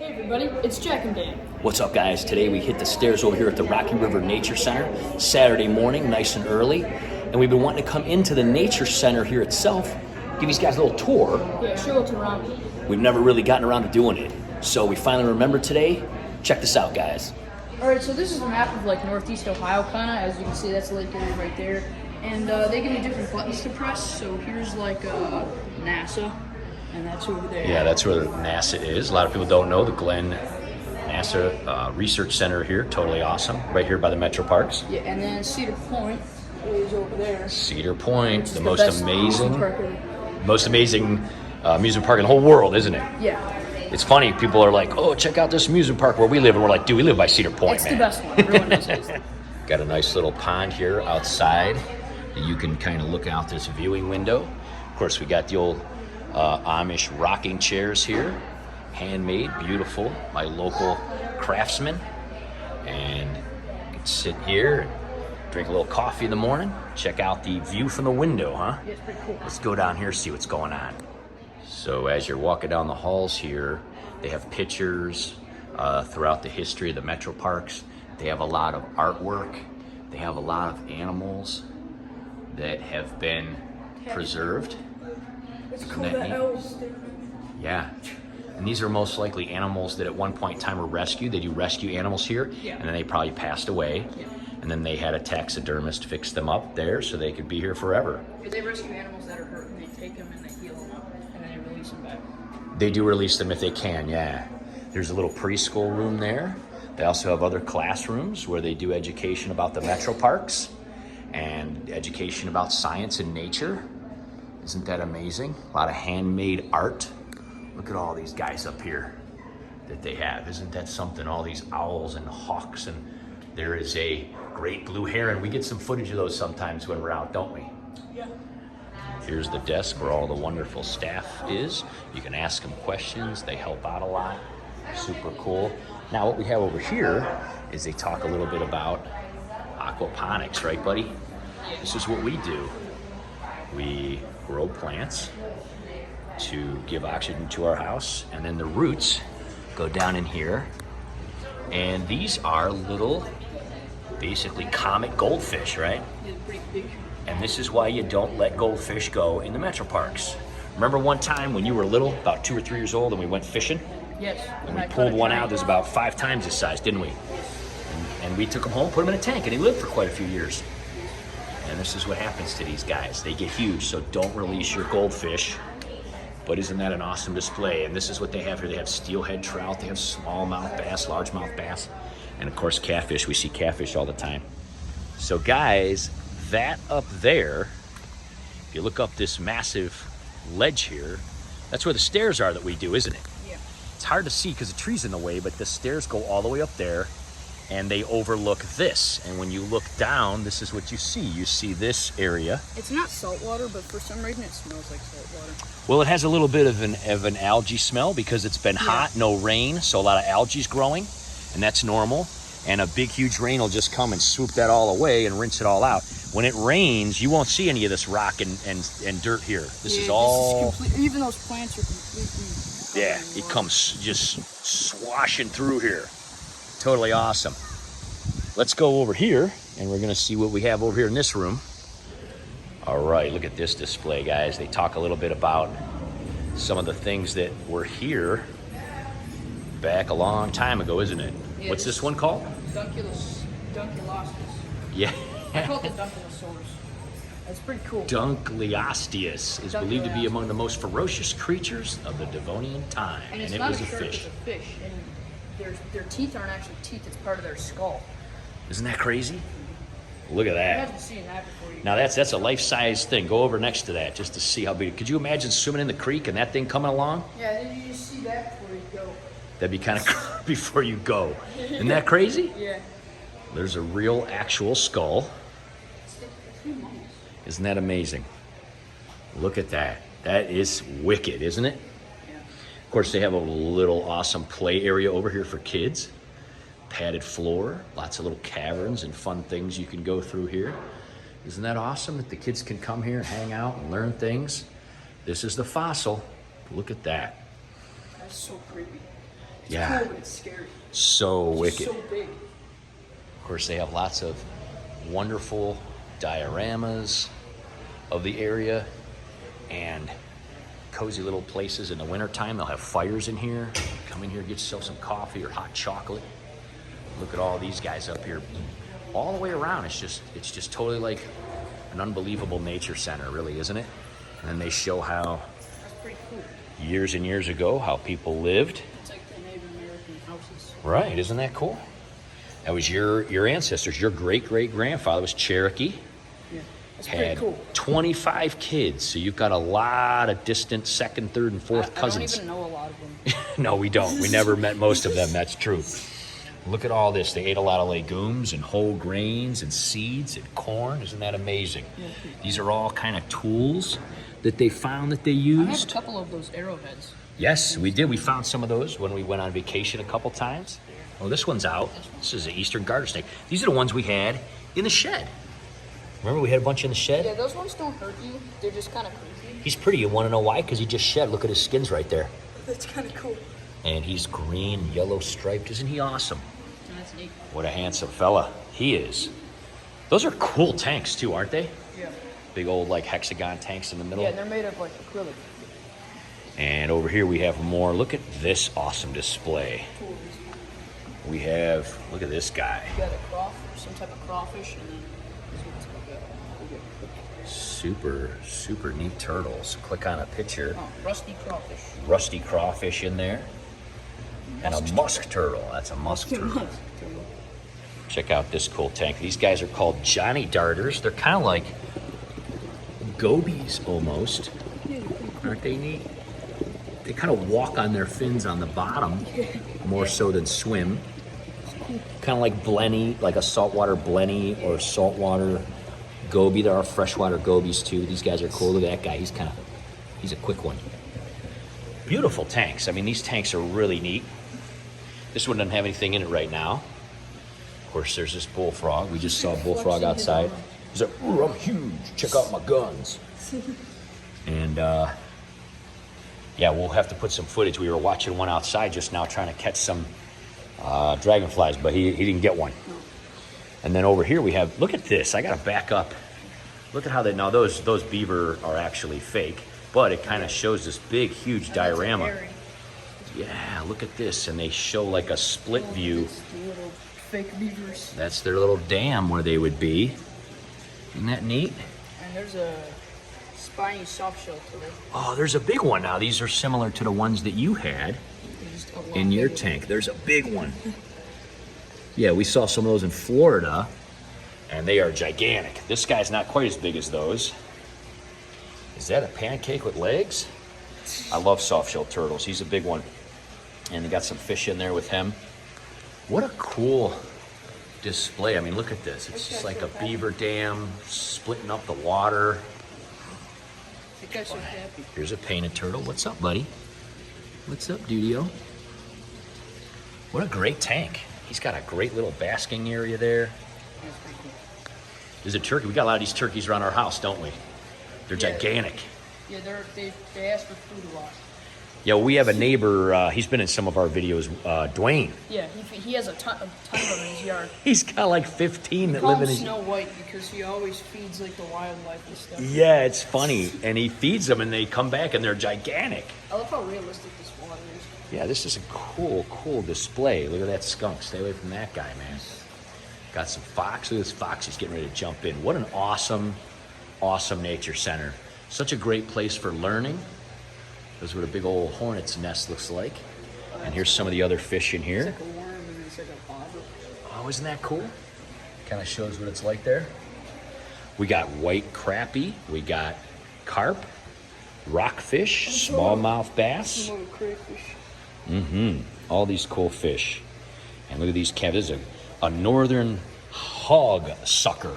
Hey everybody, it's Jack and Dan. What's up, guys? Today we hit the stairs over here at the Rocky River Nature Center, Saturday morning, nice and early. And we've been wanting to come into the Nature Center here itself, give these guys a little tour. Yeah, show us around. We've never really gotten around to doing it. So we finally remembered today. Check this out, guys. Alright, so this is a map of like Northeast Ohio kinda. As you can see, that's Lake Erie right there. And they give you different buttons to press. So here's like NASA, and that's over there. Yeah, that's where NASA is. A lot of people don't know the Glenn NASA Research Center here. Totally awesome. Right here by the Metroparks. Yeah, and then Cedar Point is over there. Cedar Point, the most best amazing, amusement park in the whole world, isn't it? Yeah. It's funny, people are like, oh, check out this amusement park where we live. And we're like, dude, we live by Cedar Point, It's man. the best one. Everyone knows it. Got a nice little pond here outside that you can kind of look out this viewing window. Of course, we got the old Amish rocking chairs here. Handmade, beautiful, by local craftsmen. And you can sit here and drink a little coffee in the morning. Check out the view from the window, huh? Yeah, it's pretty cool. Let's go down here and see what's going on. So as you're walking down the halls here, they have pictures throughout the history of the Metroparks. They have a lot of artwork. They have a lot of animals that have been preserved. It's Isn't cool that that neat? elves. Yeah. And these are most likely animals that at one point in time were rescued. They do rescue animals here. Yeah. And then they probably passed away. Yeah. And then they had a taxidermist fix them up there so they could be here forever. But they rescue animals that are hurt and they take them and they heal them up and then they release them back. They do release them if they can, yeah. There's a little preschool room there. They also have other classrooms where they do education about the Metroparks and education about science and nature. Isn't that amazing? A lot of handmade art. Look at all these guys up here that they have. Isn't that something? All these owls and hawks, and there is a great blue heron. We get some footage of those sometimes when we're out, don't we? Yeah. Here's the desk where all the wonderful staff is. You can ask them questions. They help out a lot. Super cool. Now what we have over here is they talk a little bit about aquaponics, right, buddy? This is what we do. We grow plants to give oxygen to our house, and then the roots go down in here. And these are little, basically comet goldfish, right? Yeah, pretty big. And this is why you don't let goldfish go in the Metroparks. Remember one time when you were little, about 2 or 3 years old, and we went fishing? Yes. And we pulled one out that was about 5 times this size, didn't we? And we took him home, put him in a tank, and he lived for quite a few years. And this is what happens to these guys. They get huge, so don't release your goldfish. But isn't that an awesome display? And this is what they have here. They have steelhead trout, they have smallmouth bass, largemouth bass, and of course catfish. We see catfish all the time. So guys, that up there, if you look up this massive ledge here, that's where the stairs are that we do, isn't it? Yeah. It's hard to see because the tree's in the way, but the stairs go all the way up there and they overlook this. And when you look down, this is what you see. You see this area. It's not salt water, but for some reason it smells like salt water. Well, it has a little bit of an algae smell because it's been hot, no rain, so a lot of algae's growing, and that's normal. And a big, huge rain will just come and swoop that all away and rinse it all out. When it rains, you won't see any of this rock and dirt here. This is all... even those plants are completely... Yeah, it comes just swashing through here. Totally awesome. Let's go over here, and we're gonna see what we have over here in this room. All right, look at this display, guys. They talk a little bit about some of the things that were here back a long time ago, isn't it? Yeah, What's this one called? Dunculostus. Yeah. I call it the Dunculosaurus. That's pretty cool. Dunkleosteus is believed to be among the most ferocious creatures of the Devonian time, And it's it not was a a shark, fish. it's a fish. And their teeth aren't actually teeth, it's part of their skull. Isn't that crazy? Look at I that. haven't seen that before. Now that's a life-size thing. Go over next to that just to see how big. Could you imagine swimming in the creek and that thing coming along? Yeah, then you just see that before you go. That'd be kind of before you go. Isn't that crazy? Yeah. There's a real, actual skull. Isn't that amazing? Look at that. That is wicked, isn't it? Yeah. Of course, they have a little awesome play area over here for kids. Padded floor, lots of little caverns and fun things you can go through here. Isn't that awesome that the kids can come here and hang out and learn things? This is the fossil. Look at that. That's so creepy. It's Yeah. cool, but it's scary. So It's wicked. so big. Of course, they have lots of wonderful dioramas of the area and cozy little places in the wintertime. They'll have fires in here. Come in here, get yourself some coffee or hot chocolate. Look at all these guys up here. All the way around, it's just totally like an unbelievable nature center, really, isn't it? And then they show how That's pretty cool. years and years ago, how people lived. It's like the Native American houses. Right, isn't that cool? That was your ancestors. Your great-great-grandfather was Cherokee. Yeah. That's pretty Had cool. 25 kids, so you've got a lot of distant second, third, and fourth cousins. I don't even know a lot of them. No, we don't. We never met most of them, that's true. Look at all this. They ate a lot of legumes and whole grains and seeds and corn. Isn't that amazing? Yeah. These are all kind of tools that they found that they I have used. a couple of those arrowheads. Yes, we did. We found some of those when we went on vacation a couple times. Oh, this one's out. This is an eastern garter snake. These are the ones we had in the shed. Remember we had a bunch in the shed? Yeah, those ones don't hurt you. They're just kind of creepy. He's pretty. You want to know why? Because he just shed. Look at his skins right there. That's kind of cool. And he's green, yellow striped. Isn't he awesome? That's neat. What a handsome fella he is. Those are cool tanks too, aren't they? Yeah. Big old like hexagon tanks in the middle. Yeah, they're made of like acrylic. And over here we have more. Look at this awesome display. Tools. We have, look at this guy. You got a crawfish, some type of crawfish, and then this one's like a Super neat turtles. Click on a picture. rusty crawfish. Rusty crawfish in there. And a musk turtle. That's a musk turtle. Check out this cool tank. These guys are called Johnny Darters. They're kind of like gobies almost. Aren't they neat? They kind of walk on their fins on the bottom more so than swim. Kind of like blenny, like a saltwater blenny or saltwater goby. There are freshwater gobies too. These guys are cool. Look at that guy. He's a quick one. Beautiful tanks. I mean, these tanks are really neat. This one doesn't have anything in it right now. Of course, there's this bullfrog. We just saw a bullfrog outside. He's like, "Ooh, I'm huge. Check out my guns." And yeah, we'll have to put some footage. We were watching one outside just now, trying to catch some dragonflies, but he didn't get one. And then over here we have, look at this. I got to back up. Look at how they, now those beaver are actually fake, but it kind of shows this big, huge diorama. Yeah, look at this. And they show like a split view. Little fake beavers. That's their little dam where they would be. Isn't that neat? And there's a spiny softshell turtle. Oh, there's a big one now. These are similar to the ones that you had Just a lot in your bigger. tank. There's a big one. Yeah, we saw some of those in Florida, and they are gigantic. This guy's not quite as big as those. Is that a pancake with legs? I love softshell turtles. He's a big one. And they got some fish in there with him. What a cool display. I mean, look at this. It's just like a beaver dam splitting up the water. That guy's so happy. Here's a painted turtle. What's up, buddy? What's up, Dudio? What a great tank. He's got a great little basking area there. That's pretty cool. There's a turkey. We got a lot of these turkeys around our house, don't we? They're Yeah. gigantic. Yeah, they ask for food a lot. Yeah, we have a neighbor. He's been in some of our videos. Dwayne. Yeah, he has a ton of them in his yard. He's got like 15 that Call live him in his. Snow White because he always feeds like the wildlife and stuff. Yeah, it's funny, and he feeds them, and they come back, and they're gigantic. I love how realistic this water is. Yeah, this is a cool display. Look at that skunk. Stay away from that guy, man. Got some fox. Look at this fox. He's getting ready to jump in. What an awesome nature center. Such a great place for learning. This is what a big old hornet's nest looks like. And here's some of the other fish in It's here. like a worm and it's like a bobber. Oh, isn't that cool? Kind of shows what it's like there. We got white crappie. We got carp, rockfish, smallmouth bass. Some little crayfish. All these cool fish. And look at these calves. This is a northern hog sucker.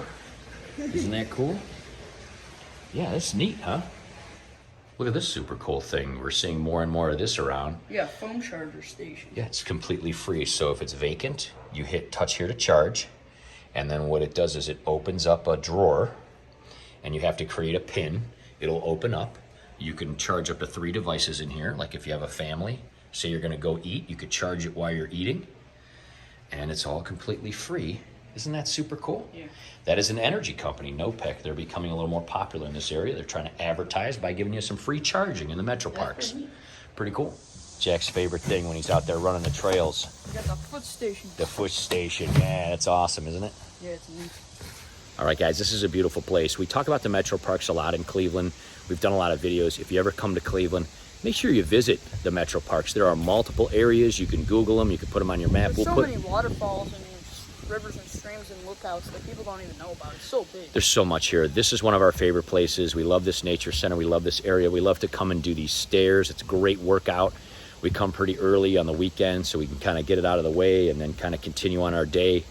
Isn't that cool? Yeah, that's neat, huh? Look at this super cool thing. We're seeing more and more of this around. Yeah, phone charger station. Yeah, it's completely free. So if it's vacant, you hit touch here to charge. And then what it does is it opens up a drawer and you have to create a PIN. It'll open up. You can charge up to 3 devices in here. Like if you have a family, Say you're gonna go eat, you could charge it while you're eating, and it's all completely free. Isn't that super cool? Yeah. That is an energy company, NOPEC. They're becoming a little more popular in this area. They're trying to advertise by giving you some free charging in the Metroparks. Pretty cool. Jack's favorite thing when he's out there running the trails. We got the foot station. The foot station. Yeah, that's awesome, isn't it? Yeah, it's neat. All right, guys, this is a beautiful place. We talk about the Metroparks a lot in Cleveland. We've done a lot of videos. If you ever come to Cleveland, make sure you visit the Metroparks. There are multiple areas. You can Google them. You can put them on your map. There's so many waterfalls and rivers and streams and lookouts that people don't even know about. It's so big. There's so much here. This is one of our favorite places. We love this nature center. We love this area. We love to come and do these stairs. It's a great workout. We come pretty early on the weekend so we can kind of get it out of the way and then kind of continue on our day.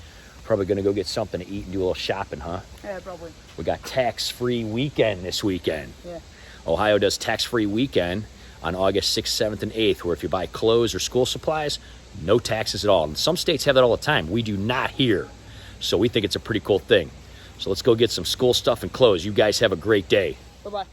Probably going to go get something to eat and do a little shopping, huh? Yeah, probably. We got tax-free weekend this weekend. Yeah. Ohio does tax-free weekend on August 6th, 7th, and 8th, where if you buy clothes or school supplies, no taxes at all. And some states have that all the time. We do not here. So we think it's a pretty cool thing. So let's go get some school stuff and clothes. You guys have a great day. Bye-bye.